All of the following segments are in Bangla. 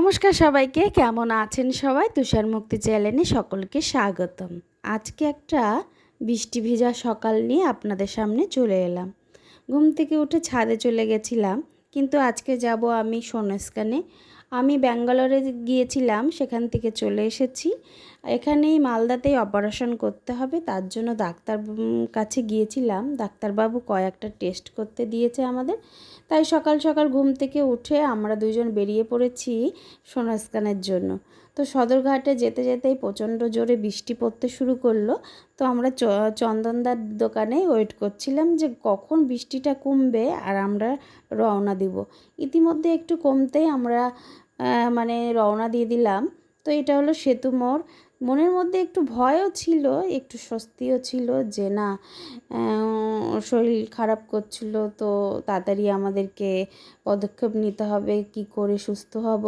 নমস্কার সবাইকে, কেমন আছেন সবাই? তুষার মুক্তি চ্যানেলে সকলকে স্বাগতম। আজকে একটা বৃষ্টি ভেজা সকাল নিয়ে আপনাদের সামনে চলে এলাম। ঘুম থেকে উঠে ছাদে চলে গেছিলাম, কিন্তু আজকে যাব আমি সোনস্কানে। আমি ব্যাঙ্গালোরে গিয়েছিলাম, সেখান থেকে চলে এসেছি। এখানেই মালদাতেই অপারেশন করতে হবে, তার জন্য ডাক্তার কাছে গিয়েছিলাম। ডাক্তারবাবু কয়েকটা টেস্ট করতে দিয়েছে আমাদের, তাই সকাল সকাল ঘুম থেকে উঠে আমরা দুজন বেরিয়ে পড়েছি সোনস্কানের জন্য। তো সদরঘাটে যেতে যেতেই প্রচণ্ড জোরে বৃষ্টি পড়তে শুরু করলো। তো আমরা চন্দনদার দোকানে ওয়েট করছিলাম যে কখন বৃষ্টিটা কমবে আর আমরা রওনা দিব। ইতিমধ্যে একটু কমতেই আমরা রওনা দিয়ে দিলাম। তো এটা হলো সেতু মোড়। মনের মধ্যে একটু ভয়ও ছিল, একটু স্বস্তিও ছিল যে না, শরীর খারাপ করছিল, তো তাড়াতাড়ি আমাদেরকে পদক্ষেপ নিতে হবে কি করে সুস্থ হব।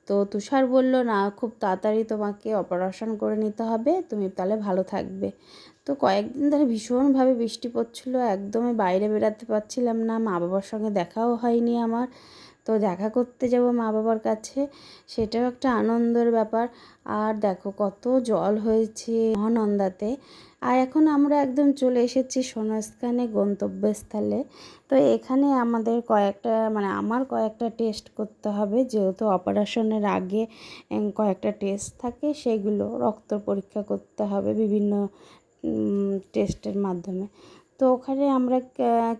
তো তুষার বলল না, খুব তাড়াতাড়ি তোমাকে অপারেশন করে নিতে হবে, তুমি তাহলে ভালো থাকবে। তো কয়েকদিন ধরে ভীষণভাবে বৃষ্টি পড়ছিল, একদমই বাইরে বেরাতে পারছিলাম না। মা বাবার সঙ্গে দেখাও হয়নি আমার। তো দেখা করতে যাব মা বাবার কাছে, সেটাও একটা আনন্দের ব্যাপার। আর দেখো কত জল হয়েছে মহানন্দাতে। আর এখন আমরা একদম চলে এসেছি সোনস্কানে গন্তব্যস্থলে। তো এখানে আমাদের আমার কয়েকটা টেস্ট করতে হবে, যেহেতু অপারেশনের আগে কয়েকটা টেস্ট থাকে, সেগুলো রক্ত পরীক্ষা করতে হবে বিভিন্ন টেস্টের মাধ্যমে। তো ওখানে আমরা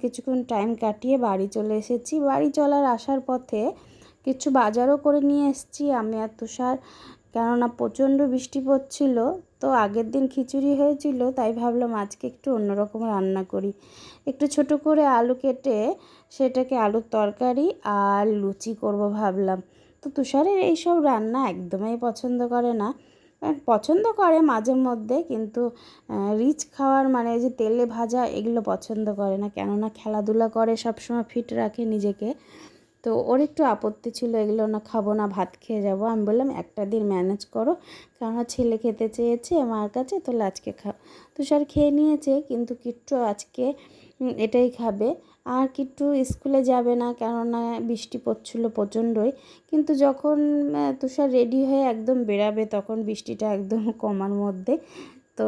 কিছুক্ষণ টাইম কাটিয়ে বাড়ি চলে এসেছি। বাড়ি আসার পথে কিছু বাজারও করে নিয়ে এসেছি আমি আর তুষার, কেননা প্রচণ্ড বৃষ্টি পড়ছিল। তো আগের দিন খিচুড়ি হয়েছিল, তাই ভাবলাম আজকে একটু অন্যরকম রান্না করি। একটু ছোট করে আলু কেটে সেটাকে আলুর তরকারি আর লুচি করব ভাবলাম। তো তুষারের এইসব রান্না একদমই পছন্দ করে না, পছন্দ করে মাঝে মধ্যে, কিন্তু রিচ খাওয়ার মানে যে তেলে ভাজা এগুলো পছন্দ করে না, কেননা খেলাধুলা করে, সবসময় ফিট রাখে নিজেকে। তো ওর একটু আপত্তি ছিল, এগুলো না খাবো না, ভাত খেয়ে যাব। আমি বললাম একটা দিন ম্যানেজ করো, কেননা ছেলে খেতে চেয়েছে মার কাছে, তো আজকে খাও। তুষার খেয়ে নিয়েছে, কিন্তু কিট্টু আজকে এটাই খাবে। আর কিট্টু স্কুলে যাবে না, কেননা বৃষ্টি পড়ছিল প্রচণ্ডই। কিন্তু যখন তুষার রেডি হয়ে একদম বেরাবে, তখন বৃষ্টিটা একদম কমার মধ্যে। তো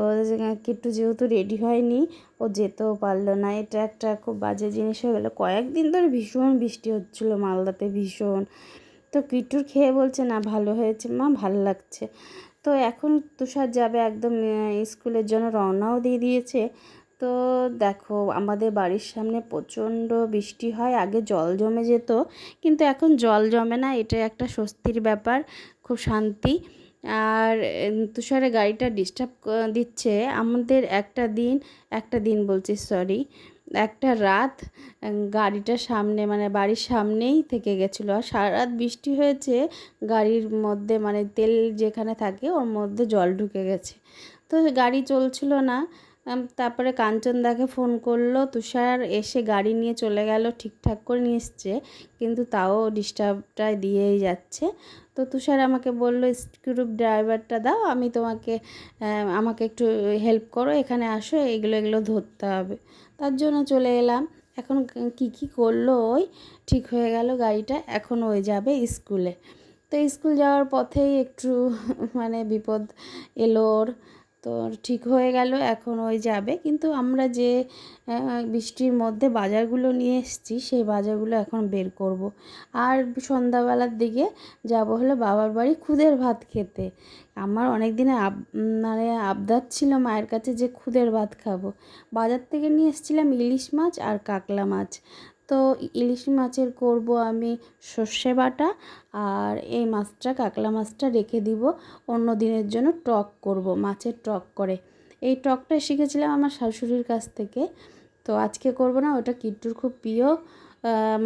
কিট্টু যেহেতু রেডি হয়নি, ও যেতেও পারলো না। এটা একটা খুব বাজে জিনিস হয়ে গেলো। কয়েকদিন ধরে ভীষণ বৃষ্টি হচ্ছিলো মালদাতে, ভীষণ। তো কিট্টুর খেয়ে বলছে না ভালো হয়েছে মা, ভালো লাগছে। তো এখন তুষার যাবে একদম স্কুলের জন্য, রওনাও দিয়ে দিয়েছে। তো দেখো আমাদের বাড়ির সামনে প্রচণ্ড বৃষ্টি হয়, আগে জল জমে যেত, কিন্তু এখন জল জমে না। এটা একটা স্বস্তির ব্যাপার, খুব শান্তি। আর তুষারের গাড়িটা ডিস্টার্ব দিচ্ছে আমাদের। একটা দিন বলছি, সরি, একটা রাত গাড়িটার সামনে বাড়ির সামনেই থেকে গেছিলো। আর সারা রাত বৃষ্টি হয়েছে, গাড়ির মধ্যে তেল যেখানে থাকে ওর মধ্যে জল ঢুকে গেছে। তো গাড়ি চলছিল না। তারপরে কাঞ্চনদাকে ফোন করলো, তুষার এসে গাড়ি নিয়ে চলে গেল, ঠিকঠাক করে নিয়ে এসছে, কিন্তু তাও ডিস্টার্বটা দিয়েই যাচ্ছে। তো তুষার আমাকে বলল স্ক্রু ড্রাইভারটা দাও, আমি আমাকে একটু হেল্প করো, এখানে আসো, এগুলো ধরতে হবে। তার জন্য চলে এলাম। এখন কি করলো, ওই ঠিক হয়ে গেল গাড়িটা, এখন ওই যাবে স্কুলে। তো স্কুল যাওয়ার পথেই একটু বিপদ এলো ওর। তো ঠিক হয়ে গেল, এখন ওই যাবে। কিন্তু আমরা যে বৃষ্টির মধ্যে বাজারগুলো নিয়ে এসেছি, সেই বাজারগুলো এখন বের করব। আর সন্ধ্যাবেলার দিকে যাব হলো বাবার বাড়ি খুদের ভাত খেতে। আমার অনেক দিনে আবদার ছিল মায়ের কাছে যে খুদের ভাত খাবো। বাজার থেকে নিয়ে এসেছিলাম ইলিশ মাছ আর কাতলা মাছ। তো ইলিশ মাছের করব আমি সর্ষে বাটা, আর এই মাছটা কাতলা মাছটা রেখে দিব অন্য দিনের জন্য, টক করব, মাছের টক করে। এই টকটা শিখেছিলাম আমার শাশুড়ির কাছ থেকে। তো আজকে করব না, ওটা কিট্টুর খুব প্রিয়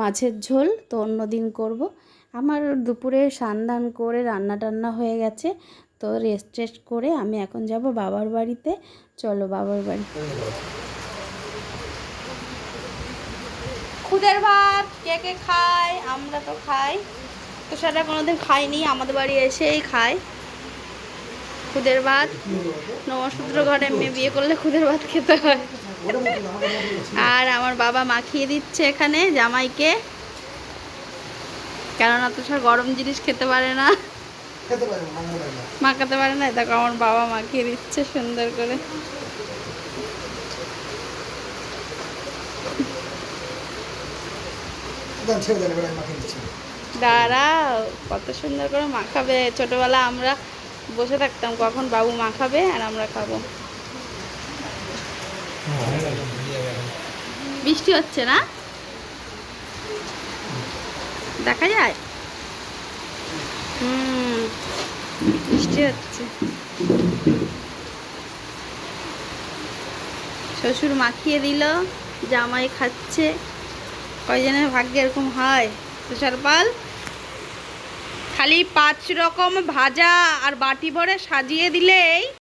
মাছের ঝোল, তো অন্য দিন করব। আমার দুপুরে স্নান করে রান্না টান্না হয়ে গেছে। তো রেস্ট করে আমি এখন যাব বাবার বাড়িতে। চলো বাবার বাড়ি। খুদের ভাত কে কে খায়? আমরা তো খাই, তো সেটা কোনোদিন খাইনি, আমাদের বাড়ি এসেই খায় খুদের ভাত। নমসূত্র ঘরে মেয়ে বিয়ে করলে খুদের ভাত খেতে হয়। আর আমার বাবা মাখিয়ে দিচ্ছে এখানে জামাইকে, কেননা তুষার গরম জিনিস খেতে পারে না, খেতে পারে না, মাখাতে পারে না। মাখাতে পারে না। দেখো আমার বাবা মাখিয়ে দিচ্ছে সুন্দর করে। দাম ছেড়ে দেন, এবার আমি মাখিয়ে দিচ্ছি। দাঁড়াও, কত সুন্দর করে মাখাবে। ছোটবেলা আমরা বসে থাকতাম কখন বাবু মাখাবে আর আমরা খাবো। বৃষ্টি হচ্ছে না, দেখা যায়। বৃষ্টি হচ্ছে। শ্বশুর মাখিয়ে দিল, জামাই খাচ্ছে। কয়জনের ভাগ্যে এরকম হয় তুষার পাল? খালি 5 রকম ভাজা আর বাটি ভরে সাজিয়ে দিলেই